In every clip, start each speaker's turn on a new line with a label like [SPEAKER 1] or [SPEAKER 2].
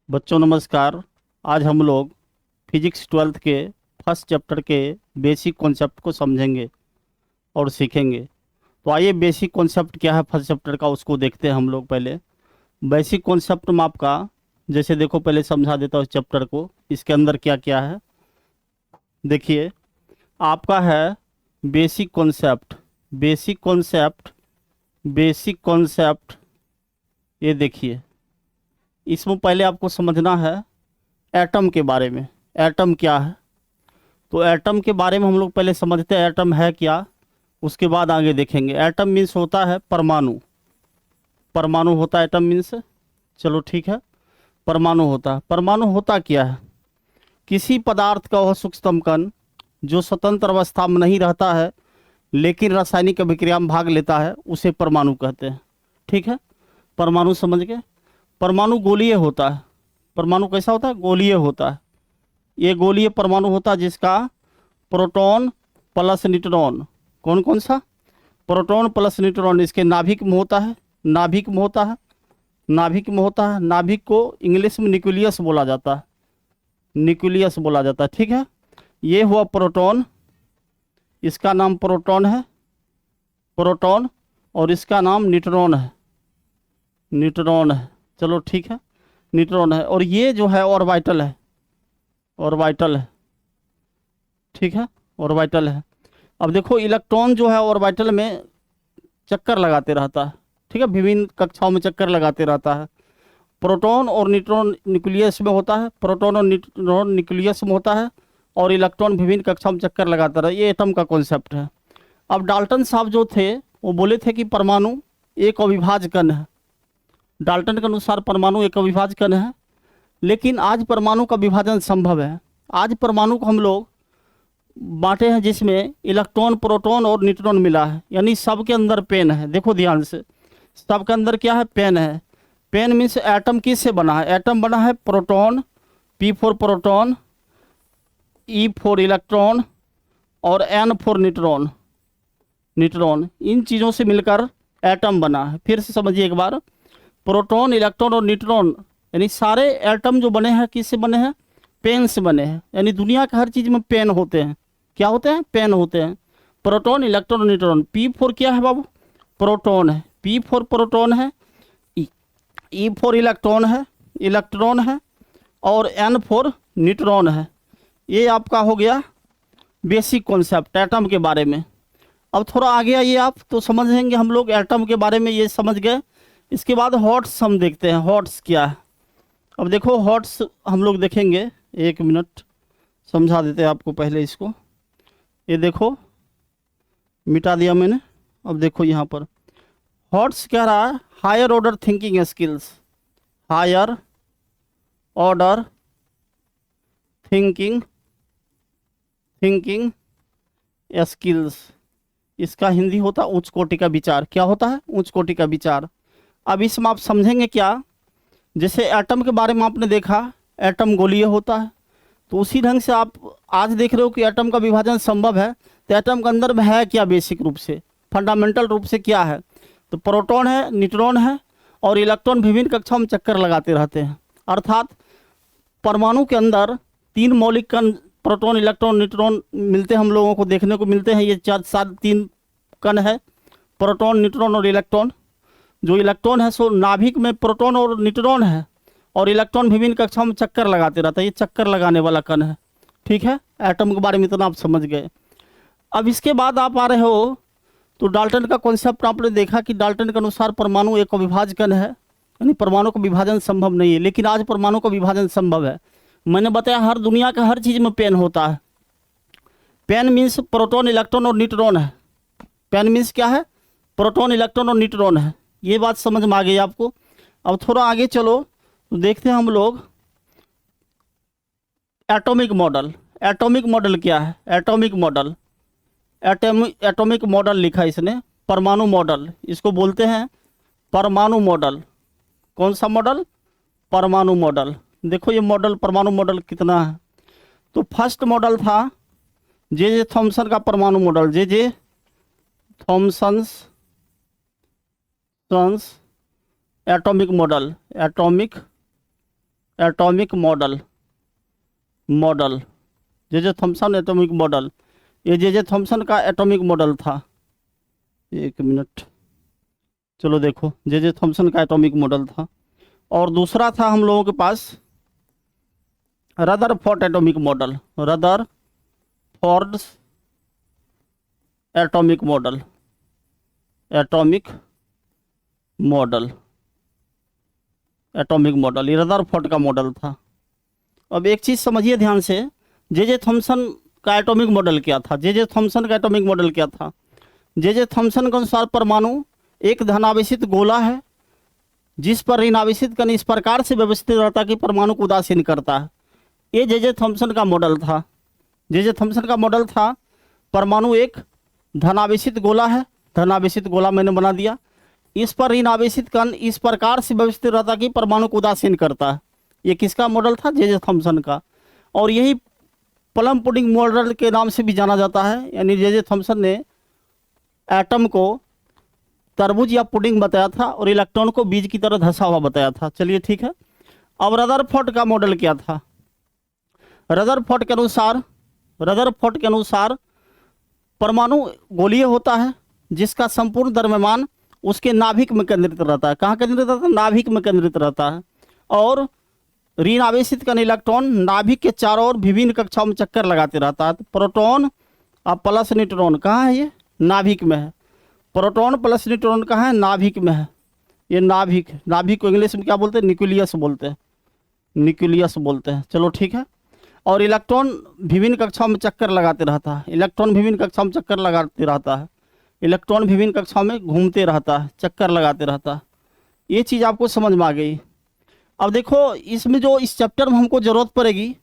[SPEAKER 1] बच्चों नमस्कार। आज हम लोग फिजिक्स ट्वेल्थ के फर्स्ट चैप्टर के बेसिक कॉन्सेप्ट को समझेंगे और सीखेंगे। तो आइए बेसिक कॉन्सेप्ट क्या है फर्स्ट चैप्टर का उसको देखते हैं हम लोग। पहले बेसिक कॉन्सेप्ट में आपका जैसे देखो, पहले समझा देता हूँ इस चैप्टर को, इसके अंदर क्या क्या है। देखिए, आपका है basic concept. Basic concept basic concept ये देखिए, इसमें पहले आपको समझना है एटम के बारे में। एटम क्या है, तो एटम के बारे में हम लोग पहले समझते हैं एटम है क्या, उसके बाद आगे देखेंगे। एटम मीन्स होता है परमाणु। परमाणु होता है एटम मीन्स। चलो ठीक है, परमाणु होता है। परमाणु होता क्या है? किसी पदार्थ का वह सूक्ष्मतम कण जो स्वतंत्र अवस्था में नहीं रहता है लेकिन रासायनिक अभिक्रिया में भाग लेता है, उसे परमाणु कहते हैं। ठीक है, परमाणु समझ गए। परमाणु गोलीय होता है। परमाणु कैसा होता है? गोलीय होता है। ये गोलीय परमाणु होता है जिसका प्रोटॉन प्लस न्यूट्रॉन, कौन कौन सा? प्रोटॉन प्लस न्यूट्रॉन इसके नाभिक में होता है। नाभिक में होता है। नाभिक में होता है। नाभिक को इंग्लिश में न्यूक्लियस बोला जाता है। न्यूक्लियस बोला जाता है। ठीक है, ये हुआ प्रोटॉन, इसका नाम प्रोटॉन है, प्रोटॉन। और इसका नाम न्यूट्रॉन है, न्यूट्रॉन है। चलो ठीक है, न्यूट्रॉन है। और ये जो है ऑर्बिटल है, ऑर्बिटल है। ठीक है, ऑर्बिटल है। अब देखो, इलेक्ट्रॉन जो है ऑर्बिटल में चक्कर लगाते रहता है। ठीक है, विभिन्न कक्षाओं में चक्कर लगाते रहता है। प्रोटॉन और न्यूट्रॉन न्यूक्लियस में होता है। प्रोटॉन और न्यूट्रॉन न्यूक्लियस में होता है और इलेक्ट्रॉन विभिन्न कक्षाओं में चक्कर लगाता रहा। ये एटम का कॉन्सेप्ट है। अब डाल्टन साहब जो थे वो बोले थे कि परमाणु एक अविभाज्य कण है। डाल्टन के अनुसार परमाणु एक अविभाज्य कण है, लेकिन आज परमाणु का विभाजन संभव है। आज परमाणु को हम लोग बांटे हैं जिसमें इलेक्ट्रॉन, प्रोटॉन और न्यूट्रॉन मिला है, यानी सबके अंदर पेन है। देखो ध्यान से, सबके अंदर क्या है? पेन है। पेन मीन्स एटम किससे बना है? एटम बना है proton, P for proton, E for electron और एन फॉर न्यूट्रॉन। न्यूट्रॉन, इन चीज़ों से मिलकर एटम बना है। फिर से समझिए एक बार, प्रोटॉन, इलेक्ट्रॉन और न्यूट्रॉन यानी सारे एटम जो बने हैं किससे बने हैं? पेन से बने हैं। यानी दुनिया के हर चीज़ में पेन होते हैं। क्या होते हैं? पेन होते हैं। प्रोटॉन, इलेक्ट्रॉन और न्यूट्रॉन। पी फोर क्या है बाबू? प्रोटॉन है। पी फोर प्रोटॉन है। ई फोर इलेक्ट्रॉन है, इलेक्ट्रॉन है। और एन फोर न्यूट्रॉन है। ये आपका हो गया बेसिक कॉन्सेप्ट एटम के बारे में। अब थोड़ा आगे आइए आप, तो समझेंगे हम लोग एटम के बारे में। ये समझ गए। इसके बाद हॉट्स हम देखते हैं। हॉट्स क्या है? अब देखो, हॉट्स हम लोग देखेंगे। एक मिनट समझा देते हैं आपको पहले इसको। ये देखो, मिटा दिया मैंने। अब देखो यहाँ पर हॉट्स कह रहा है higher order thinking skills. Higher order thinking thinking skills. इसका हिंदी होता है उच्च कोटि का विचार। क्या होता है? उच्च कोटि का विचार। अब इसमें आप समझेंगे क्या, जैसे एटम के बारे में आपने देखा, एटम गोलीय होता है, तो उसी ढंग से आप आज देख रहे हो कि एटम का विभाजन संभव है। तो एटम के अंदर में है क्या? बेसिक रूप से, फंडामेंटल रूप से क्या है? तो प्रोटॉन है, न्यूट्रॉन है और इलेक्ट्रॉन विभिन्न कक्षाओं में चक्कर लगाते रहते हैं। अर्थात परमाणु के अंदर तीन मौलिक कण, प्रोटॉन, इलेक्ट्रॉन, न्यूट्रॉन मिलते हैं, हम लोगों को देखने को मिलते हैं। ये चार सात तीन कण है, प्रोटॉन, न्यूट्रॉन और इलेक्ट्रॉन। जो इलेक्ट्रॉन है सो नाभिक में प्रोटॉन और न्यूट्रॉन है और इलेक्ट्रॉन विभिन्न कक्षाओं में चक्कर लगाते रहता है। ये चक्कर लगाने वाला कण है। ठीक है, एटम के बारे में इतना आप समझ गए। अब इसके बाद आप आ रहे हो तो डाल्टन का कॉन्सेप्ट आपने देखा कि डाल्टन के अनुसार परमाणु एक अविभाज्य कण है, यानी परमाणु का विभाजन संभव नहीं है, लेकिन आज परमाणु का विभाजन संभव है। मैंने बताया हर दुनिया का हर चीज़ में पेन होता है। पेन मीन्स प्रोटॉन, इलेक्ट्रॉन और न्यूट्रॉन है। पेन मीन्स क्या है? प्रोटॉन, इलेक्ट्रॉन और न्यूट्रॉन है। ये बात समझ में आ गई आपको। अब थोड़ा आगे चलो तो देखते हैं हम लोग एटॉमिक मॉडल। एटॉमिक मॉडल क्या है? एटॉमिक मॉडल, एटॉमिक मॉडल लिखा इसने, परमाणु मॉडल इसको बोलते हैं। परमाणु मॉडल, कौन सा मॉडल? परमाणु मॉडल। देखो ये मॉडल, परमाणु मॉडल कितना है। तो फर्स्ट मॉडल था जे थॉमसन का परमाणु model. J Thomson's atomic model, atomic atomic model, model J Thomson atomic model, ये जे थॉमसन का एटॉमिक मॉडल था। एक मिनट, चलो देखो, जे थॉमसन का एटॉमिक मॉडल था। और दूसरा था हम लोगों के पास Rutherford atomic model, Rutherford atomic model, atomic model, atomic model, ये रदरफोर्ड का मॉडल था। अब एक चीज़ समझिए ध्यान से, जे थॉमसन का एटॉमिक मॉडल क्या था? जे थॉमसन का एटॉमिक मॉडल क्या था? जे थॉमसन के अनुसार परमाणु एक धनावेशित गोला है जिस पर ऋण आवेशित कण इस प्रकार से व्यवस्थित रहता है कि परमाणु को उदासीन करता है। ये जे थॉमसन का मॉडल था। जे थॉमसन का मॉडल था, परमाणु एक धनावेशित गोला है, धनावेशित गोला मैंने बना दिया, इस पर ऋण आवेशित कण इस प्रकार से व्यवस्थित रहता है कि परमाणु को उदासीन करता है। ये किसका मॉडल था? जे थॉमसन का। और यही प्लम पुडिंग मॉडल के नाम से भी जाना जाता है। यानी जे थॉमसन ने एटम को तरबूज या पुडिंग बताया था और इलेक्ट्रॉन को बीज की तरह धंसा हुआ बताया था। चलिए ठीक है। अब रदरफोर्ड का मॉडल क्या था? रदरफोर्ड के अनुसार परमाणु गोलीय होता है जिसका संपूर्ण द्रव्यमान उसके नाभिक में केंद्रित रहता है। कहाँ केंद्रित रहता है? नाभिक में केंद्रित रहता है। और ऋण आवेशित कण इलेक्ट्रॉन नाभिक के चारों ओर विभिन्न कक्षाओं में चक्कर लगाते रहता है। तो प्रोटॉन और प्लस न्यूट्रॉन कहाँ है? ये नाभिक में है। प्रोटॉन प्लस न्यूट्रॉन कहाँ है? नाभिक में है। ये नाभिक, नाभिक को इंग्लिश में क्या बोलते हैं? न्यूक्लियस बोलते हैं, न्यूक्लियस बोलते हैं। चलो ठीक है। और इलेक्ट्रॉन विभिन्न कक्षाओं में चक्कर लगाते रहता है। इलेक्ट्रॉन विभिन्न कक्षाओं में चक्कर लगाते रहता है। इलेक्ट्रॉन विभिन्न कक्षाओं में घूमते रहता है, चक्कर लगाते रहता है। ये चीज़ आपको समझ में आ गई। अब देखो, इसमें जो इस चैप्टर में हमको ज़रूरत पड़ेगी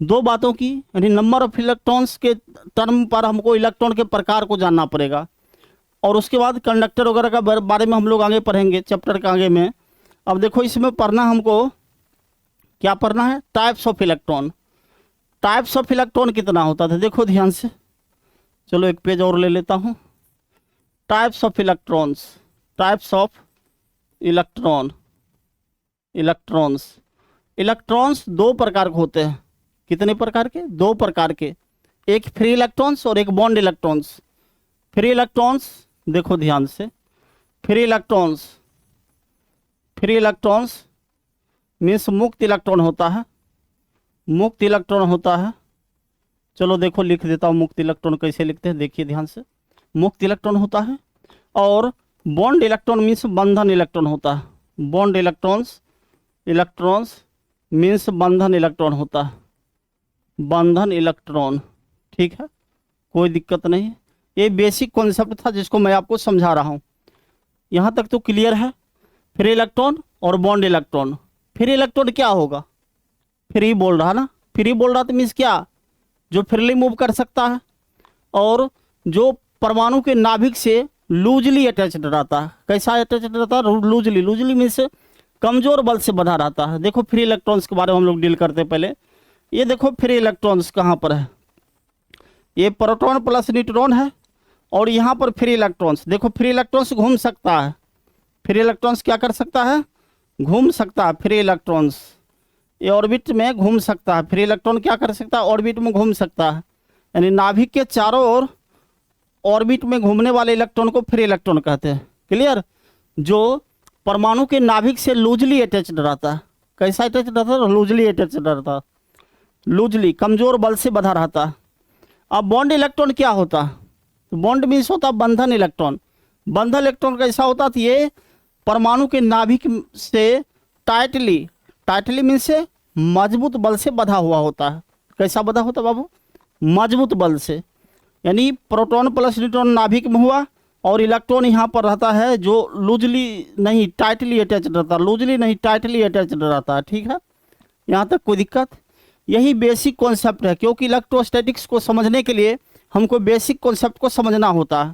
[SPEAKER 1] दो बातों की, यानी नंबर ऑफ इलेक्ट्रॉन्स के टर्म पर हमको इलेक्ट्रॉन के प्रकार को जानना पड़ेगा। और उसके बाद कंडक्टर वगैरह का बारे में हम लोग आगे पढ़ेंगे चैप्टर के आगे में। अब देखो, इसमें पढ़ना हमको क्या पढ़ना है? Types of electron. Types of electron कितना होता था? देखो ध्यान से, चलो एक पेज और ले लेता हूँ। Types of electrons, types of electron, electrons. Electrons दो प्रकार के होते हैं। कितने प्रकार के? दो प्रकार के। एक फ्री इलेक्ट्रॉन्स और एक बॉन्ड इलेक्ट्रॉन्स। फ्री इलेक्ट्रॉन्स, देखो ध्यान से, free electrons, free electrons means मुक्त इलेक्ट्रॉन होता है, मुक्त इलेक्ट्रॉन होता है। चलो देखो, लिख देता हूँ मुक्त इलेक्ट्रॉन कैसे लिखते हैं, देखिए ध्यान से। मुक्त इलेक्ट्रॉन होता है। और बॉन्ड इलेक्ट्रॉन मीन्स बंधन इलेक्ट्रॉन होता है। बॉन्ड इलेक्ट्रॉन्स, इलेक्ट्रॉन्स मीन्स बंधन इलेक्ट्रॉन होता है, बंधन इलेक्ट्रॉन। ठीक है, कोई दिक्कत नहीं। ये बेसिक कॉन्सेप्ट था जिसको मैं आपको समझा रहा हूँ। यहाँ तक तो क्लियर है। फ्री इलेक्ट्रॉन और बॉन्ड इलेक्ट्रॉन। फ्री इलेक्ट्रॉन क्या होगा? फ्री बोल रहा ना, फ्री बोल रहा तो मीन्स क्या? जो फ्रीली मूव कर सकता है और जो परमाणु के नाभिक से लूजली अटैच्ड रहता है। कैसा अटैच्ड रहता है? लूजली। लूजली मीन्स कमजोर बल से बंधा रहता है। देखो फ्री इलेक्ट्रॉन्स के बारे में हम लोग डील करते हैं पहले। ये देखो फ्री इलेक्ट्रॉन्स कहाँ पर है? ये प्रोटॉन प्लस न्यूट्रॉन है और यहाँ पर फ्री इलेक्ट्रॉन्स। देखो फ्री इलेक्ट्रॉन्स घूम सकता है। फ्री इलेक्ट्रॉन्स क्या कर सकता है? घूम सकता है। फ्री इलेक्ट्रॉन्स ये ऑर्बिट में घूम सकता है। फ्री इलेक्ट्रॉन क्या कर सकता है? ऑर्बिट में घूम सकता है। यानी नाभिक के चारों ओर ऑर्बिट में घूमने वाले इलेक्ट्रॉन को फ्री इलेक्ट्रॉन कहते हैं। क्लियर? जो परमाणु के नाभिक से लूजली अटैच्ड रहता है। कैसा अटैच्ड रहता है? लूजली अटैच्ड रहता है, लूजली, कमजोर बल से बंधा रहता है। अब बॉन्ड इलेक्ट्रॉन क्या होता है? तो बॉन्ड मीन्स होता है बंधन इलेक्ट्रॉन। बंधन इलेक्ट्रॉन कैसा होता है? ये परमाणु के नाभिक से टाइटली, टाइटली मीन्स से मजबूत बल से बंधा हुआ होता है। कैसा बंधा होता है बाबू? मजबूत बल से। यानी प्रोटॉन प्लस न्यूट्रॉन नाभिक में हुआ और इलेक्ट्रॉन यहाँ पर रहता है जो लूजली नहीं टाइटली अटैच्ड रहता है। लूजली नहीं टाइटली अटैच्ड रहता है। ठीक है, यहाँ तक कोई दिक्कत? यही बेसिक कॉन्सेप्ट है, क्योंकि इलेक्ट्रोस्टैटिक्स को समझने के लिए हमको बेसिक कॉन्सेप्ट को समझना होता है।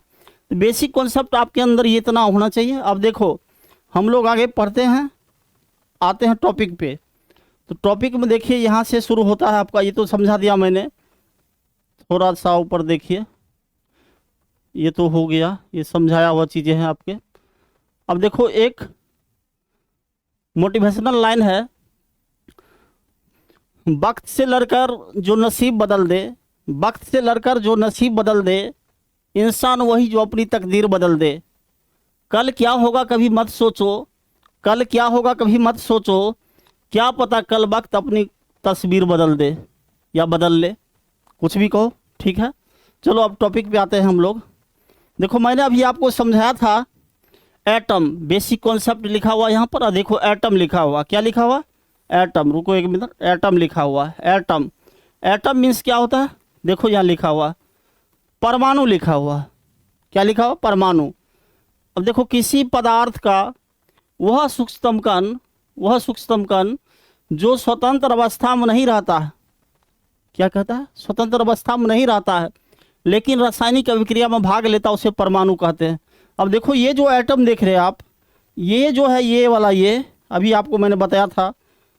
[SPEAKER 1] तो बेसिक कॉन्सेप्ट आपके अंदर ये इतना होना चाहिए। अब देखो, हम लोग आगे पढ़ते हैं, आते हैं टॉपिक पे। तो टॉपिक में देखिए यहाँ से शुरू होता है आपका। ये तो समझा दिया मैंने, थोड़ा सा ऊपर देखिए, ये तो हो गया, ये समझाया हुआ चीज़ें हैं आपके। अब देखो, एक मोटिवेशनल लाइन है, वक्त से लड़कर जो नसीब बदल दे, वक्त से लड़कर जो नसीब बदल दे, इंसान वही जो अपनी तकदीर बदल दे। कल क्या होगा कभी मत सोचो, कल क्या होगा कभी मत सोचो, क्या पता कल वक्त अपनी तस्वीर बदल दे या बदल ले, कुछ भी कहो, ठीक है। चलो अब टॉपिक पे आते हैं हम लोग। देखो मैंने अभी आपको समझाया था एटम, बेसिक कॉन्सेप्ट लिखा हुआ यहाँ पर, और देखो एटम लिखा हुआ, क्या लिखा हुआ, एटम, रुको एक मिनट, एटम लिखा हुआ है, एटम। एटम मीन्स क्या होता है, देखो यहाँ लिखा हुआ परमाणु लिखा हुआ, क्या लिखा हुआ, परमाणु। अब देखो किसी पदार्थ का वह सूक्ष्मतम कण, वह सूक्ष्मतम कण जो स्वतंत्र अवस्था में नहीं रहता है, क्या कहता है, स्वतंत्र अवस्था में नहीं रहता है लेकिन रासायनिक अभिक्रिया में भाग लेता, उसे परमाणु कहते हैं। अब देखो ये जो एटम देख रहे हैं आप, ये जो है ये वाला, ये अभी आपको मैंने बताया था,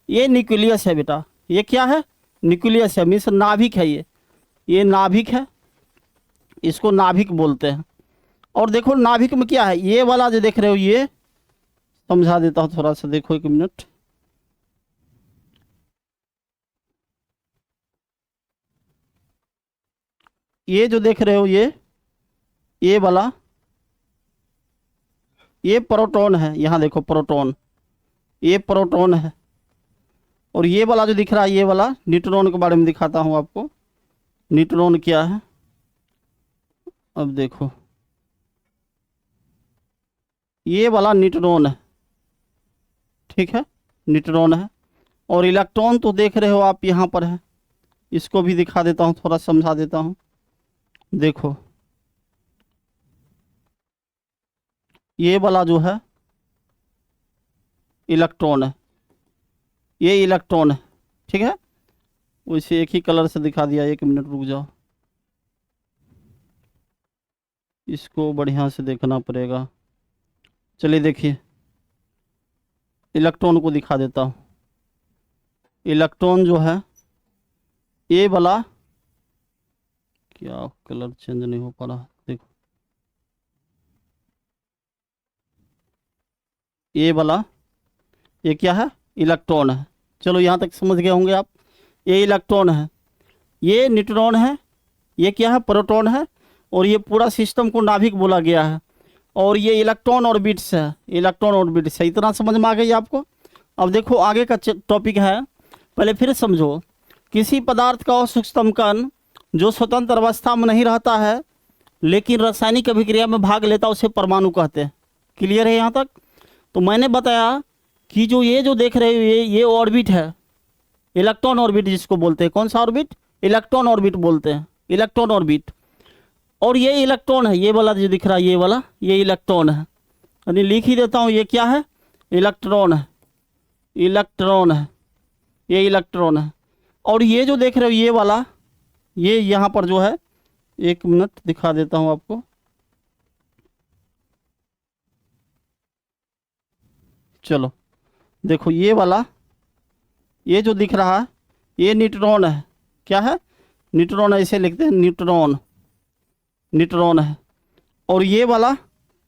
[SPEAKER 1] ये न्यूक्लियस है बेटा, ये क्या है, न्यूक्लियस है, मीन्स नाभिक है, ये नाभिक है, इसको नाभिक बोलते हैं। और देखो नाभिक में क्या है, ये वाला जो देख रहे हो, ये समझा देता हूँ थोड़ा सा, देखो एक मिनट। ये जो देख रहे हो ये वाला, ये प्रोटॉन है, यहाँ देखो प्रोटॉन, ये प्रोटॉन है। और ये वाला जो दिख रहा है, ये वाला न्यूट्रॉन के बारे में दिखाता हूँ आपको, न्यूट्रॉन क्या है। अब देखो ये वाला न्यूट्रॉन है, ठीक है, न्यूट्रॉन है। और इलेक्ट्रॉन तो देख रहे हो आप यहाँ पर है, इसको भी दिखा देता हूँ, थोड़ा समझा देता हूँ। देखो ये वाला जो है इलेक्ट्रॉन है, ये इलेक्ट्रॉन है, ठीक है। वैसे एक ही कलर से दिखा दिया, एक मिनट रुक जाओ, इसको बढ़िया से देखना पड़ेगा। चलिए देखिए, इलेक्ट्रॉन को दिखा देता हूँ। इलेक्ट्रॉन जो है ये वाला, क्या कलर चेंज नहीं हो पा रहा, देखो ये वाला, ये क्या है, इलेक्ट्रॉन है। चलो यहाँ तक समझ गए होंगे आप, ये इलेक्ट्रॉन है, ये न्यूट्रॉन है, ये क्या है, प्रोटॉन है। और ये पूरा सिस्टम को नाभिक बोला गया है। और ये इलेक्ट्रॉन ऑर्बिट्स है, इलेक्ट्रॉन ऑर्बिट्स है। इतना समझ में आ गई आपको। अब देखो आगे का टॉपिक है, पहले फिर समझो। किसी पदार्थ का सूक्ष्मतम कण जो स्वतंत्र अवस्था में नहीं रहता है लेकिन रासायनिक अभिक्रिया में भाग लेता, उसे परमाणु कहते हैं। क्लियर है यहाँ तक। तो मैंने बताया कि जो ये जो देख रहे हो ये ऑर्बिट है, इलेक्ट्रॉन ऑर्बिट जिसको बोलते हैं। कौन सा ऑर्बिट, इलेक्ट्रॉन ऑर्बिट बोलते हैं, इलेक्ट्रॉन ऑर्बिट। और ये इलेक्ट्रॉन है, ये वाला जो दिख रहा है ये वाला, ये इलेक्ट्रॉन है। यानी लिख ही देता हूँ, ये क्या है, इलेक्ट्रॉन है, इलेक्ट्रॉन है, ये इलेक्ट्रॉन है। और ये जो देख रहे हो ये वाला, ये यहाँ पर जो है, एक मिनट दिखा देता हूँ आपको। चलो देखो ये वाला, ये जो दिख रहा है ये न्यूट्रॉन है। क्या है, न्यूट्रॉन, ऐसे लिखते हैं न्यूट्रॉन, न्यूट्रॉन है। और ये वाला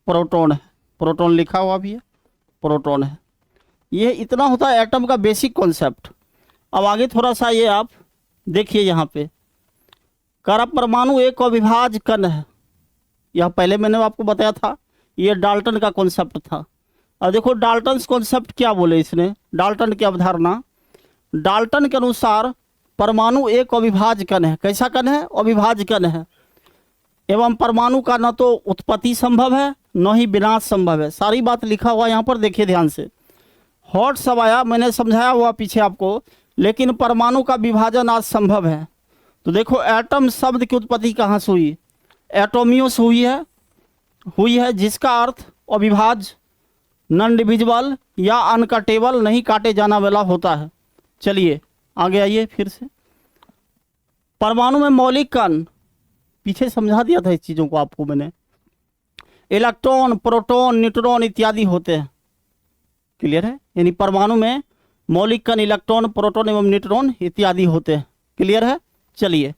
[SPEAKER 1] प्रोटॉन है, प्रोटॉन लिखा हुआ भी है, प्रोटॉन है। ये इतना होता है एटम का बेसिक कॉन्सेप्ट। अब आगे थोड़ा सा ये आप देखिए, यहाँ पे करा परमाणु एक अविभाज्य कण है। यह पहले मैंने आपको बताया था, ये डाल्टन का कॉन्सेप्ट था। और देखो डाल्टन कॉन्सेप्ट क्या बोले इसने, डाल्टन की अवधारणा। डाल्टन के अनुसार परमाणु एक अविभाज्य कण है। कैसा कण है, अविभाज्य कण है। एवं परमाणु का न तो उत्पत्ति संभव है न ही विनाश संभव है। सारी बात लिखा हुआ यहाँ पर, देखिए ध्यान से। हॉट सब आया, मैंने समझाया हुआ पीछे आपको, लेकिन परमाणु का विभाजन आज संभव है। तो देखो एटम शब्द की उत्पत्ति कहाँ से हुई, एटोमियो से हुई है, जिसका अर्थ अविभाज्य, नॉन डिविजिबल या अनकटेबल, नहीं काटे जाना वाला होता है। चलिए आगे आइए फिर से। परमाणु में मौलिक कण, पीछे समझा दिया था इस चीज़ों को आपको मैंने। इलेक्ट्रॉन, प्रोटॉन, न्यूट्रॉन इत्यादि होते हैं। क्लियर है। यानी परमाणु में मौलिक कण इलेक्ट्रॉन, प्रोटॉन एवं न्यूट्रॉन इत्यादि होते हैं। क्लियर है। चलिए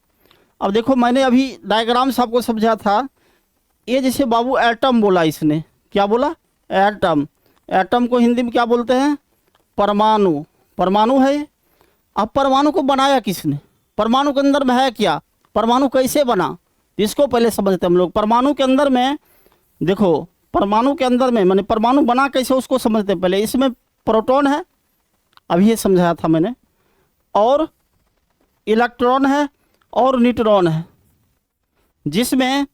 [SPEAKER 1] अब देखो, मैंने अभी डायग्राम से आपको समझा था। ये जैसे बाबू एटम बोला, इसने क्या बोला, एटम। एटम को हिंदी में क्या बोलते हैं, परमाणु। परमाणु है। अब परमाणु को बनाया किसने, परमाणु के अंदर में है क्या, परमाणु कैसे बना, इसको पहले समझते हम लोग। परमाणु के अंदर में देखो, परमाणु के अंदर में माने परमाणु बना कैसे उसको समझते पहले। इसमें प्रोटॉन है, अभी ये समझाया था मैंने, और इलेक्ट्रॉन है और न्यूट्रॉन है, जिसमें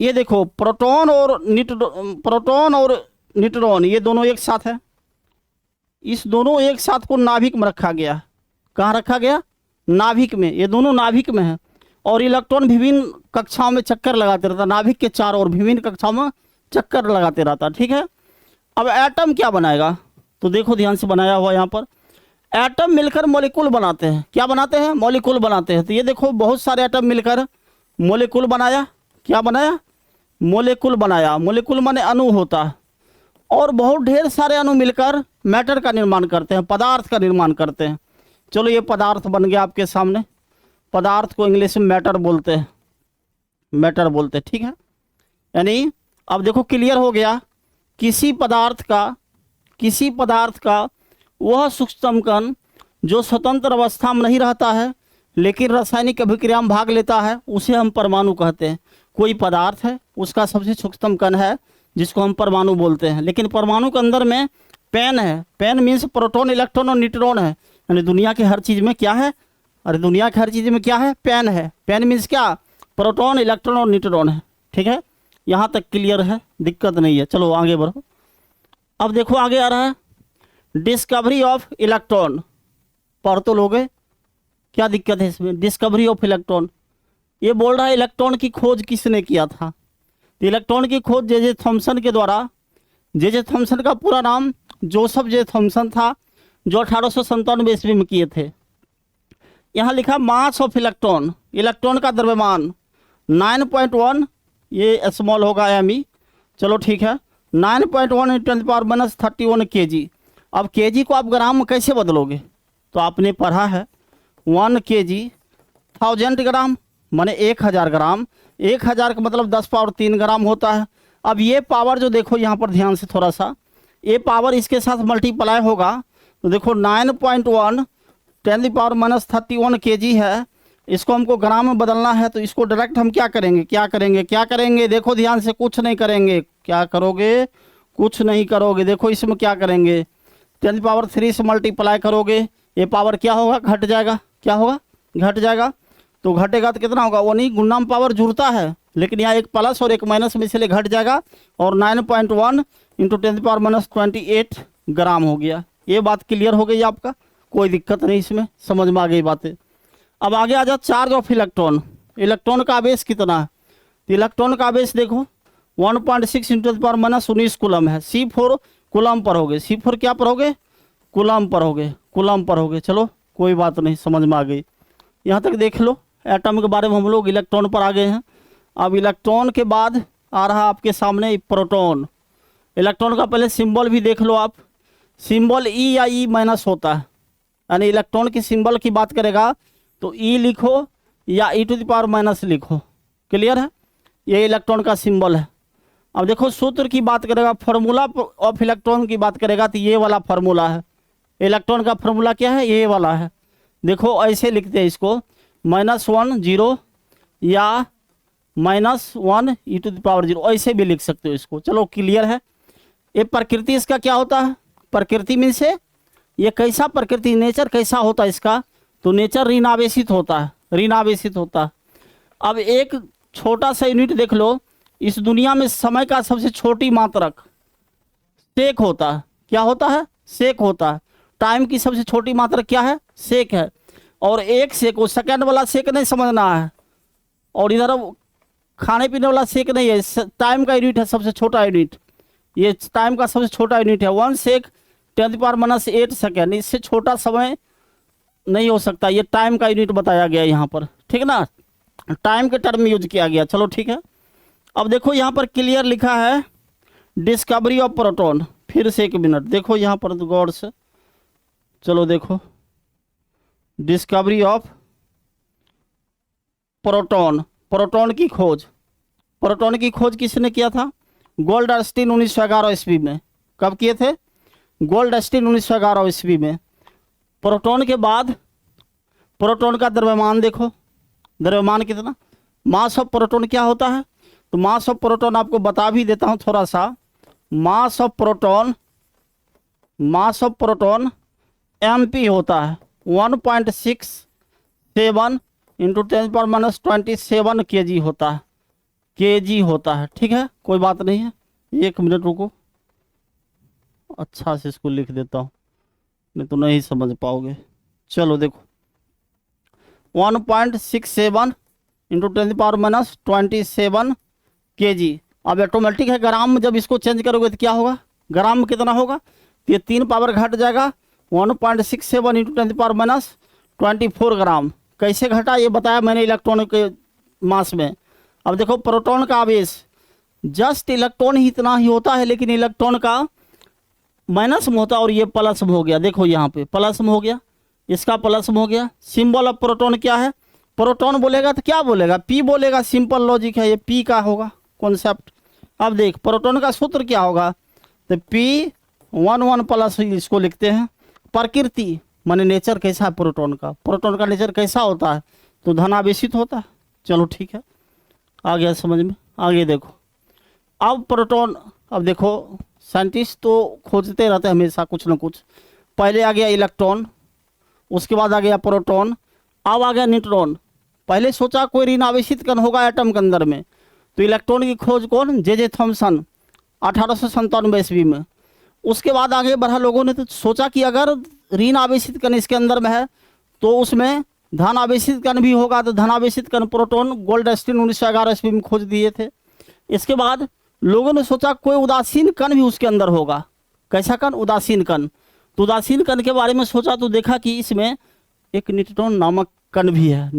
[SPEAKER 1] ये देखो प्रोटॉन और न्यूट्रॉन ये दोनों एक साथ है। इस दोनों एक साथ को नाभिक में रखा गया। कहाँ रखा गया, नाभिक में, ये दोनों नाभिक में है। और इलेक्ट्रॉन विभिन्न कक्षाओं में चक्कर लगाते रहता, नाभिक के चारों ओर विभिन्न कक्षाओं में चक्कर लगाते रहता, ठीक है। अब एटम क्या बनाएगा, तो देखो ध्यान से बनाया हुआ यहाँ पर, एटम मिलकर मॉलिक्यूल बनाते हैं। क्या बनाते हैं, मॉलिक्यूल बनाते हैं। तो ये देखो बहुत सारे एटम मिलकर मॉलिक्यूल बनाया। क्या बनाया, मॉलिक्यूल बनाया। मॉलिक्यूल माने अणु होता है, और बहुत ढेर सारे अणु मिलकर मैटर का निर्माण करते हैं, पदार्थ का निर्माण करते हैं। चलो ये पदार्थ बन गया आपके सामने, पदार्थ को इंग्लिश में मैटर बोलते हैं, मैटर बोलते हैं, ठीक है। यानी अब देखो क्लियर हो गया, किसी पदार्थ का वह सूक्ष्मतम कण जो स्वतंत्र अवस्था में नहीं रहता है लेकिन रासायनिक अभिक्रिया में भाग लेता है, उसे हम परमाणु कहते हैं। कोई पदार्थ है, उसका सबसे सूक्ष्मतम कण है जिसको हम परमाणु बोलते हैं। लेकिन परमाणु के अंदर में पेन है, पेन मीन्स प्रोटॉन, इलेक्ट्रॉन और न्यूट्रॉन है। यानी दुनिया के हर चीज़ में क्या है, अरे दुनिया की हर चीज़ में क्या है, पेन है। पेन मीन्स क्या, प्रोटॉन, इलेक्ट्रॉन और न्यूट्रॉन है, ठीक है। यहाँ तक क्लियर है, दिक्कत नहीं है। चलो आगे बढ़ो। अब देखो आगे आ रहा है डिस्कवरी ऑफ इलेक्ट्रॉन। पढ़ तो लोगे, क्या दिक्कत है इसमें, डिस्कवरी ऑफ इलेक्ट्रॉन। ये बोल रहा है इलेक्ट्रॉन की खोज किसने किया था। तो इलेक्ट्रॉन की खोज जे थॉमसन के द्वारा, जे थॉमसन का पूरा नाम जोसेफ जे थॉमसन था, जो 1897 ईस्वी में किए थे। यहाँ लिखा मास ऑफ इलेक्ट्रॉन, इलेक्ट्रॉन का द्रव्यमान 9.1, ये स्मॉल होगा एम, चलो ठीक है, 9.1 × 10⁻31 kg। अब केजी को आप ग्राम में कैसे बदलोगे, तो आपने पढ़ा है 1 kg 1000 ग्राम माने 1000 ग्राम, 1000 का मतलब 10⁻³ ग्राम होता है। अब ये पावर जो देखो यहाँ पर ध्यान से थोड़ा सा, ये पावर इसके साथ मल्टीप्लाई होगा, तो देखो 9.1 × 10⁻31 kg है। इसको हमको ग्राम में बदलना है, तो इसको डायरेक्ट हम क्या करेंगे, देखो ध्यान से, कुछ नहीं करेंगे। क्या करोगे, कुछ नहीं करोगे। देखो इसमें क्या करेंगे, 10⁻³ से मल्टीप्लाई करोगे, ये पावर क्या होगा, घट जाएगा। क्या होगा, घट जाएगा। तो घटेगा तो कितना होगा, वो नहीं, गुणा में पावर जुड़ता है, लेकिन यहाँ एक प्लस और एक माइनस में इसलिए घट जाएगा, और 9.1 × 10⁻28 ग्राम हो गया। ये बात क्लियर हो गई आपका, कोई दिक्कत नहीं इसमें, समझ में आ गई बातें। अब आगे आ जाओ, चार्ज ऑफ इलेक्ट्रॉन। इलेक्ट्रॉन का आवेश कितना है, तो इलेक्ट्रॉन का आवेश देखो 1.6 × 10⁻19 कूलम है। C4 कूलम पर होगे, C4 क्या पर होगे, कूलम पर होगे। चलो कोई बात नहीं, समझ में आ गई। यहाँ तक देख लो, एटम के बारे में हम लोग इलेक्ट्रॉन पर आ गए हैं। अब इलेक्ट्रॉन के बाद आ रहा आपके सामने प्रोटॉन। इलेक्ट्रॉन का पहले सिंबल भी देख लो आप, सिंबल E या E- होता है। यानी इलेक्ट्रॉन की सिंबल की बात करेगा तो E लिखो या e⁻⁻ लिखो, क्लियर है, ये इलेक्ट्रॉन का सिंबल है। अब देखो सूत्र की बात करेगा, फार्मूला ऑफ इलेक्ट्रॉन की बात करेगा तो ये वाला फार्मूला है। इलेक्ट्रॉन का फार्मूला क्या है, ये वाला है। देखो ऐसे लिखते हैं इसको, -1 0 या -1 e⁻0, ऐसे भी लिख सकते हो इसको। चलो क्लियर है। ये प्रकृति इसका क्या होता है, प्रकृति में से ये कैसा प्रकृति, नेचर कैसा होता है इसका, तो नेचर ऋण आवेशित होता है, अब एक छोटा सा यूनिट देख लो, इस दुनिया में समय का सबसे छोटी मात्रक सेक होता है। क्या होता है, सेक होता है। टाइम की सबसे छोटी मात्रक क्या है, सेक है। और एक सेक, वो सेकंड वाला सेक नहीं समझना है, और इधर खाने पीने वाला सेक नहीं है, टाइम का यूनिट है सबसे छोटा यूनिट, ये टाइम का सबसे छोटा यूनिट है। 1 सेक 10⁻8 सेकेंड, इससे छोटा समय नहीं हो सकता। ये टाइम का यूनिट बताया गया यहाँ पर, ठीक है ना, टाइम के टर्म में यूज किया गया। चलो ठीक है। अब देखो यहाँ पर क्लियर लिखा है डिस्कवरी ऑफ प्रोटॉन। फिर से 1 मिनट देखो यहाँ पर गौर से, चलो देखो, डिस्कवरी ऑफ प्रोटॉन, प्रोटॉन की खोज किसने किया था, गोल्डस्टीन 1911 ईस्वी में। कब किए थे, गोल्डस्टीन 1911 ईस्वी में। प्रोटॉन के बाद प्रोटॉन का द्रव्यमान देखो, द्रव्यमान कितना, मास ऑफ प्रोटॉन क्या होता है, तो मास ऑफ प्रोटॉन आपको बता भी देता हूँ थोड़ा सा। मास ऑफ प्रोटॉन MP होता है 1.67 इंटू 10⁻⁻27 kg होता है, kg होता है। ठीक है, कोई बात नहीं है, 1 मिनट रुको, अच्छा से इसको लिख देता हूँ, नहीं तो नहीं समझ पाओगे। चलो देखो 1.67 इंटू 10⁻⁻27 kg। अब ऑटोमेटिक है, ग्राम में जब इसको चेंज करोगे तो क्या होगा, ग्राम में कितना होगा, तो ये 3 पावर घट जाएगा, 1.67 इंटू 10⁻24 ग्राम। कैसे घटा ये बताया मैंने इलेक्ट्रॉन के मास में। अब देखो प्रोटॉन का आवेश जस्ट इलेक्ट्रॉन ही इतना ही होता है, लेकिन इलेक्ट्रॉन का माइनस में होता है और ये प्लस में हो गया। देखो यहाँ पे प्लस में हो गया, इसका प्लस में हो गया। सिंबल ऑफ प्रोटॉन क्या है, प्रोटॉन बोलेगा तो क्या बोलेगा, पी बोलेगा, सिंपल लॉजिक है, ये पी का होगा कॉन्सेप्ट। अब देख प्रोटॉन का सूत्र क्या होगा, तो P11 प्लस इसको लिखते हैं। प्रकृति माने नेचर कैसा है प्रोटॉन का नेचर कैसा होता है, तो धनावेशित होता है। चलो ठीक है, आ गया समझ में। आगे देखो अब प्रोटॉन, अब देखो साइंटिस्ट तो खोजते रहते हैं हमेशा कुछ ना कुछ। पहले आ गया इलेक्ट्रॉन, उसके बाद आ गया प्रोटॉन, अब आ गया न्यूट्रॉन। पहले सोचा कोई ऋण आवेशित कण होगा एटम के अंदर में, तो इलेक्ट्रॉन की खोज कौन, जे थॉमसन 1897 ईस्वी में। उसके बाद आगे बढ़ा लोगों ने, तो सोचा कि अगर ऋण आवेशित कण इसके अंदर में है तो उसमें धन आवेशित कण भी होगा, तो धन आवेशित कण प्रोटॉन गोल्डस्टीन 1911 ईस्वी में खोज दिए थे। इसके बाद लोगों ने सोचा कोई उदासीन कण भी उसके अंदर होगा। कैसा कण, उदासीन कण। तो उदासीन कण के बारे में सोचा तो देखा कि इसमें एक न्यूट्रॉन नामक कण भी है,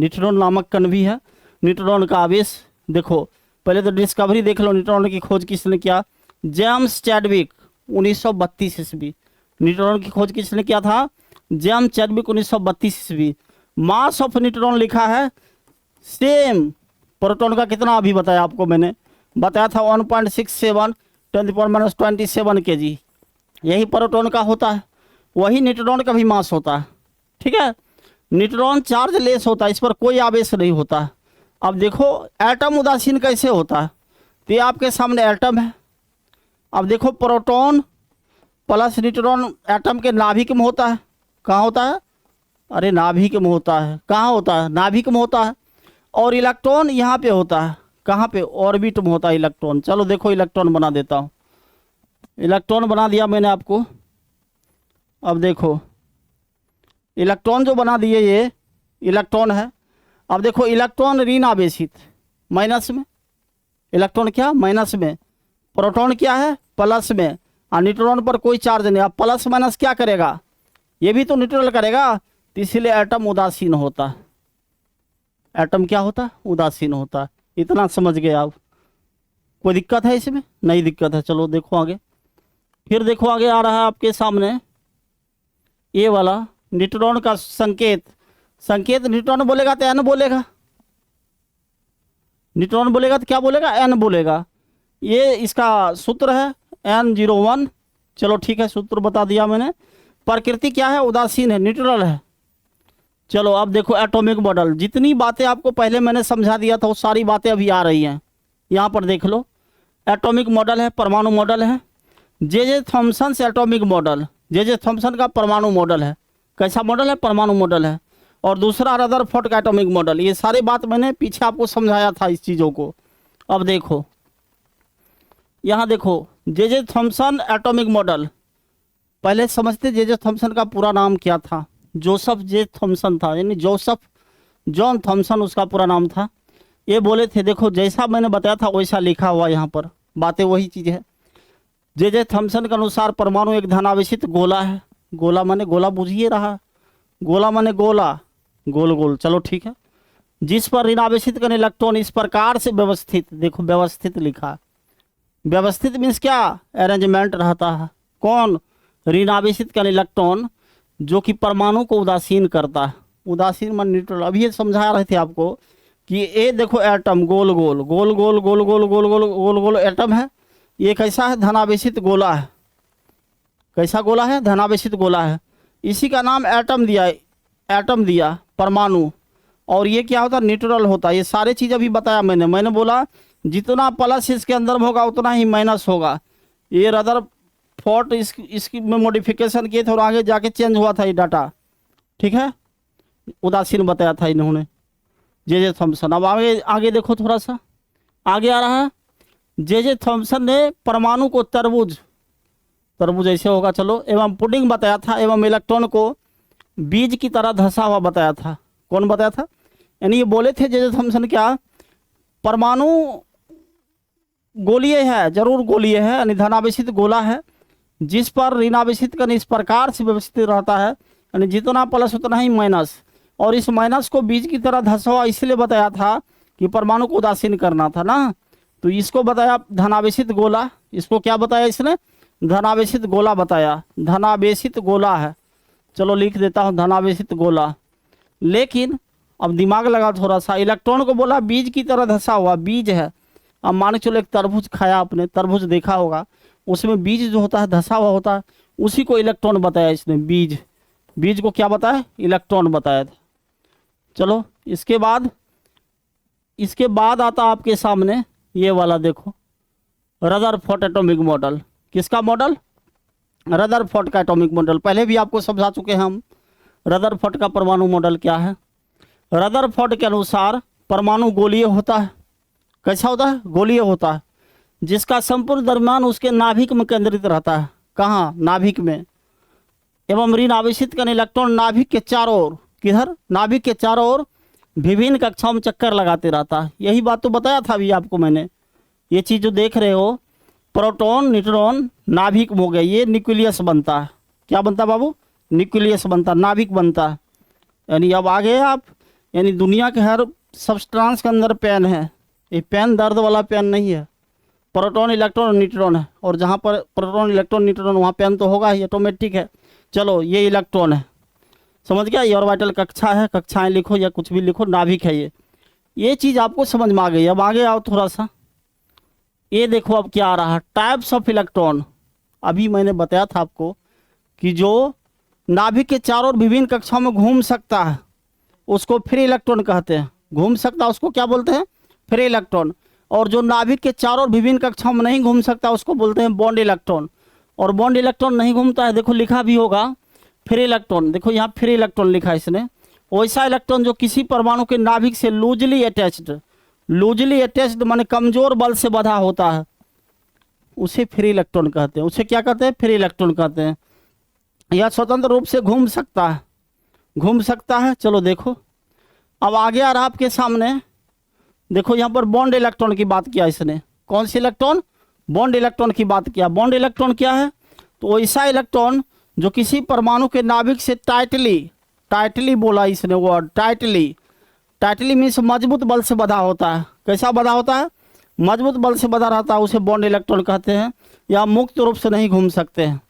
[SPEAKER 1] न्यूट्रॉन का आवेश देखो। पहले तो डिस्कवरी देख लो, न्यूट्रॉन की खोज किसने किया, जेम्स चैडविक 1932 ईस्वी। न्यूट्रॉन की खोज किसने किया था, जेम्स चैडविक 1932 ईस्वी। मास ऑफ न्यूट्रॉन लिखा है सेम, प्रोटॉन का कितना अभी बताया आपको मैंने, बताया था 1.67 10⁻⁻27 kg, यही प्रोटॉन का होता है, वही न्यूट्रॉन का भी मास होता है। ठीक है, न्यूट्रॉन चार्ज लेस होता है, इस पर कोई आवेश नहीं होता। अब देखो एटम उदासीन कैसे होता है, तो ये आपके सामने एटम है। अब देखो प्रोटॉन प्लस न्यूट्रॉन एटम के नाभिक में होता है। कहाँ होता है, अरे नाभिक में होता है, कहाँ होता है, नाभिक में होता है। और इलेक्ट्रॉन यहाँ पे होता है, कहाँ पे, ऑर्बिट में होता है इलेक्ट्रॉन। चलो देखो इलेक्ट्रॉन बना देता हूँ, इलेक्ट्रॉन बना दिया मैंने आपको। अब देखो इलेक्ट्रॉन जो बना दिए ये इलेक्ट्रॉन है। अब देखो इलेक्ट्रॉन ऋण आवेशित माइनस में, इलेक्ट्रॉन क्या माइनस में, प्रोटॉन क्या है प्लस में, और न्यूट्रॉन पर कोई चार्ज नहीं। अब प्लस माइनस क्या करेगा, ये भी तो न्यूट्रल करेगा, तो इसीलिए एटम उदासीन होता है। एटम क्या होता है, उदासीन होता है। इतना समझ गए आप, कोई दिक्कत है इसमें, नहीं दिक्कत है। चलो देखो आगे, फिर देखो आगे आ रहा है आपके सामने ये वाला न्यूट्रॉन का संकेत। न्यूट्रॉन बोलेगा तो एन बोलेगा, न्यूट्रॉन बोलेगा तो क्या बोलेगा, एन बोलेगा। ये इसका सूत्र है N01। चलो ठीक है, सूत्र बता दिया मैंने। प्रकृति क्या है, उदासीन है, न्यूट्रल है। चलो अब देखो एटॉमिक मॉडल, जितनी बातें आपको पहले मैंने समझा दिया था वो सारी बातें अभी आ रही हैं। यहाँ पर देख लो एटॉमिक मॉडल है, परमाणु मॉडल है। जे थॉमसन से एटॉमिक मॉडल, जे थॉमसन का परमाणु मॉडल है। कैसा मॉडल है, परमाणु मॉडल है। और दूसरा रदरफोर्ड का एटॉमिक मॉडल। ये सारी बात मैंने पीछे आपको समझाया था इस चीज़ों को। अब देखो यहाँ देखो जे थॉमसन एटॉमिक मॉडल। पहले समझते जे थॉमसन का पूरा नाम क्या था, जोसेफ जे थॉमसन था, यानी जोसेफ जॉन थॉमसन उसका पूरा नाम था। ये बोले थे, देखो जैसा मैंने बताया था वैसा लिखा हुआ यहाँ पर, बातें वही चीज़ है। जे थॉमसन के अनुसार परमाणु एक धनावेशित गोला है। गोला माने गोला बुझिए रहा, गोला माने गोला, गोल गोल। चलो ठीक है, जिस पर ऋणावेशित कण इलेक्ट्रॉन इस प्रकार से व्यवस्थित, देखो व्यवस्थित लिखा, व्यवस्थित मीन्स क्या, अरेंजमेंट रहता है। कौन, ऋणावेशित कण इलेक्ट्रॉन, जो कि परमाणु को उदासीन करता है। उदासीन मान न्यूट्रल। अभी ये समझा रहे थे आपको कि ये देखो एटम गोल गोल गोल गोल गोल गोल गोल गोल गोल गोल एटम है। ये कैसा है, धनावेशित गोला है। कैसा गोला है, धनावेशित गोला है। इसी का नाम एटम दिया, एटम दिया। परमाणु, और ये क्या होता है, न्यूट्रल होता है। ये सारे चीज़ अभी बताया मैंने बोला जितना प्लस इसके अंदर होगा उतना ही माइनस होगा। ये रदरफोर्ड इसकी में मॉडिफिकेशन किए थे और आगे जाके चेंज हुआ था ये डाटा, ठीक है। उदासीन बताया था इन्होंने जे थॉमसन। अब आगे आगे देखो, थोड़ा सा आगे आ रहा है। जे थॉमसन ने परमाणु को तरबूज ऐसे होगा चलो, एवं पुडिंग बताया था, एवं इलेक्ट्रॉन को बीज की तरह धंसा हुआ बताया था। कौन बताया था? यानी ये बोले थे जे थॉमसन क्या, परमाणु गोलीय है, जरूर गोलीय है, यानी धनावेशित गोला है जिस पर ऋणावेशित कण इस प्रकार से व्यवस्थित रहता है, यानी जितना प्लस उतना ही माइनस, और इस माइनस को बीज की तरह धंसा हुआ इसलिए बताया था कि परमाणु को उदासीन करना था ना। तो इसको बताया धनावेशित गोला। इसको क्या बताया इसने? धनावेशित गोला बताया। धनावेशित गोला है, चलो लिख देता हूँ धनावेशित गोला। लेकिन अब दिमाग लगा थोड़ा सा, इलेक्ट्रॉन को बोला बीज की तरह धंसा हुआ, बीज है। अब मान के चलो एक तरबूज खाया आपने, तरबूज देखा होगा, उसमें बीज जो होता है धंसा हुआ होता है, उसी को इलेक्ट्रॉन बताया इसने। बीज को क्या बताया? इलेक्ट्रॉन बताया था। चलो इसके बाद आता आपके सामने ये वाला, देखो रदरफोर्ड एटॉमिक मॉडल। किसका मॉडल? रदरफोर्ड का एटॉमिक मॉडल। पहले भी आपको समझा चुके हैं हम रदरफोर्ड का परमाणु मॉडल क्या है। रदरफोर्ड के अनुसार परमाणु गोलीय होता है। कैसा होता है? गोलीय होता है, जिसका संपूर्ण द्रव्यमान उसके नाभिक में केंद्रित रहता है। कहाँ? नाभिक में। एवं ऋण आवेशित कण इलेक्ट्रॉन नाभिक के चारों ओर, किधर? नाभिक के चारों ओर विभिन्न कक्षाओं में चक्कर लगाते रहता है। यही बात तो बताया था अभी आपको मैंने। ये चीज़ जो देख रहे हो, प्रोटॉन न्यूट्रॉन नाभिक हो गए, ये न्यूक्लियस बनता है। क्या बनता है बाबू? न्यूक्लियस बनता, नाभिक बनता है। यानी अब आगे आप, यानी दुनिया के हर सब्सटेंस के अंदर पेन है। ये पेन दर्द वाला पेन नहीं है, प्रोटॉन इलेक्ट्रॉन और न्यूट्रॉन है। और जहाँ पर प्रोटॉन इलेक्ट्रॉन न्यूट्रॉन वहाँ पेन तो होगा ही, ऑटोमेटिक है। चलो ये इलेक्ट्रॉन है, समझ गया? ये ऑर्बिटल कक्षा है, कक्षाएं लिखो या कुछ भी लिखो, नाभिक है ये चीज़ आपको समझ में आ गई। अब आगे आओ थोड़ा सा, ये देखो अब क्या आ रहा है, टाइप्स ऑफ इलेक्ट्रॉन। अभी मैंने बताया था आपको कि जो नाभिक के चारों ओर विभिन्न कक्षाओं में घूम सकता है उसको फ्री इलेक्ट्रॉन कहते हैं। घूम सकता है उसको क्या बोलते हैं? Free electron. और जो नाभिक के चारों ओर विभिन्न कक्षाओं में नहीं घूम सकता उसको बोलते हैं बॉन्ड इलेक्ट्रॉन। और बॉन्ड इलेक्ट्रॉन नहीं घूमता है, देखो लिखा भी होगा फ्री इलेक्ट्रॉन। देखो यहाँ फ्री इलेक्ट्रॉन लिखा है इसने। वैसा इलेक्ट्रॉन जो किसी परमाणु के नाभिक से लूजली अटैच्ड माने कमजोर बल से बंधा होता है, उसे फ्री इलेक्ट्रॉन कहते हैं। उसे क्या कहते हैं? फ्री इलेक्ट्रॉन कहते हैं। यह स्वतंत्र रूप से घूम सकता है। चलो देखो अब आगे आ रहा आपके सामने, देखो यहाँ पर बॉन्ड इलेक्ट्रॉन की बात किया इसने। कौन सी इलेक्ट्रॉन? बॉन्ड इलेक्ट्रॉन की बात किया। बॉन्ड इलेक्ट्रॉन क्या है? तो ऐसा इलेक्ट्रॉन जो किसी परमाणु के नाभिक से टाइटली बोला इसने वर्ड, टाइटली मीन्स मजबूत बल से बंधा होता है। कैसा बंधा होता है? मजबूत बल से बंधा रहता है, उसे बॉन्ड इलेक्ट्रॉन कहते हैं। या मुक्त रूप से नहीं घूम सकते हैं।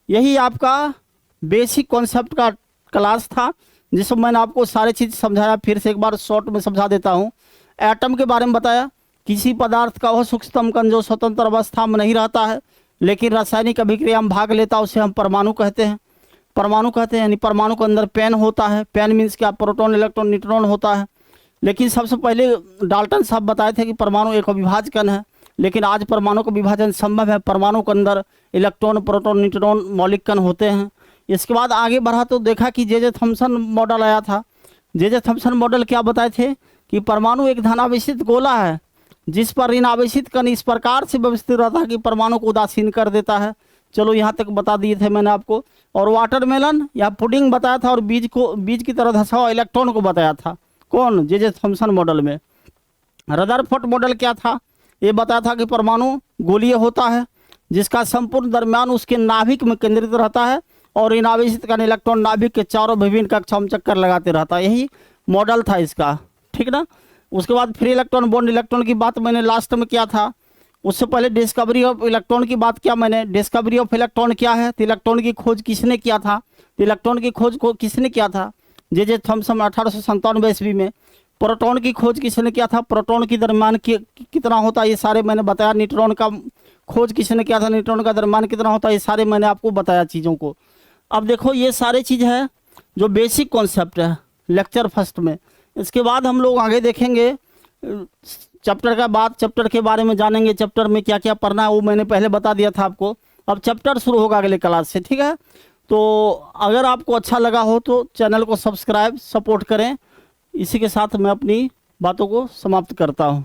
[SPEAKER 1] यही आपका बेसिक कॉन्सेप्ट का क्लास था जिसमें मैंने आपको सारी चीज़ समझाया। फिर से एक बार शॉर्ट में समझा देता हूँ। एटम के बारे में बताया, किसी पदार्थ का वह सूक्ष्मतम कण जो स्वतंत्र अवस्था में नहीं रहता है लेकिन रासायनिक अभिक्रिया में भाग लेता है, उसे हम परमाणु कहते हैं। यानी परमाणु के अंदर पेन होता है। पेन मीन्स क्या? प्रोटॉन इलेक्ट्रॉन न्यूट्रॉन होता है। लेकिन सबसे पहले डाल्टन साहब बताए थे कि परमाणु एक अविभाज्य कण है, लेकिन आज परमाणु का विभाजन संभव है। परमाणु के अंदर इलेक्ट्रॉन प्रोटॉन न्यूट्रॉन मौलिक कण होते हैं। इसके बाद आगे बढ़ा तो देखा कि जे थॉमसन मॉडल आया था। जे थॉमसन मॉडल क्या बताए थे कि परमाणु एक धनावेशित गोला है जिस पर ऋण आवेशित कण इस प्रकार से व्यवस्थित रहता है कि परमाणु को उदासीन कर देता है। चलो यहाँ तक बता दिए थे मैंने आपको। और वाटरमेलन या पुडिंग बताया था, और बीज की तरह धंसा हुआ इलेक्ट्रॉन को बताया था। कौन? जे थॉमसन मॉडल में। रदरफोर्ड मॉडल क्या था? ये बताया था कि परमाणु गोलीय होता है जिसका संपूर्ण द्रव्यमान उसके नाभिक में केंद्रित रहता है और ऋण आवेशित कण इलेक्ट्रॉन नाभिक के चारों विभिन्न कक्षाओं में चक्कर लगाते रहता है। यही मॉडल था इसका, ठीक ना। उसके बाद फ्री इलेक्ट्रॉन बॉन्ड इलेक्ट्रॉन की बात मैंने लास्ट में किया था। उससे पहले डिस्कवरी ऑफ इलेक्ट्रॉन की बात किया मैंने। डिस्कवरी ऑफ इलेक्ट्रॉन क्या है? तो इलेक्ट्रॉन की खोज किसने किया था? तो इलेक्ट्रॉन की खोज को किसने किया था? जे थॉमसन 1897 ईस्वी में। प्रोटॉन की खोज किसने किया था? प्रोटॉन की द्रव्यमान कितना होता है ये सारे मैंने बताया। न्यूट्रॉन का खोज किसने किया था? न्यूट्रॉन का द्रव्यमान कितना होता है ये सारे मैंने आपको बताया चीज़ों को। अब देखो ये सारे चीज़ है जो बेसिक कॉन्सेप्ट है। लेक्चर फर्स्ट में। इसके बाद हम लोग आगे देखेंगे चैप्टर के बारे में जानेंगे, चैप्टर में क्या क्या पढ़ना है वो मैंने पहले बता दिया था आपको। अब चैप्टर शुरू होगा अगले क्लास से, ठीक है। तो अगर आपको अच्छा लगा हो तो चैनल को सब्सक्राइब सपोर्ट करें। इसी के साथ मैं अपनी बातों को समाप्त करता हूँ।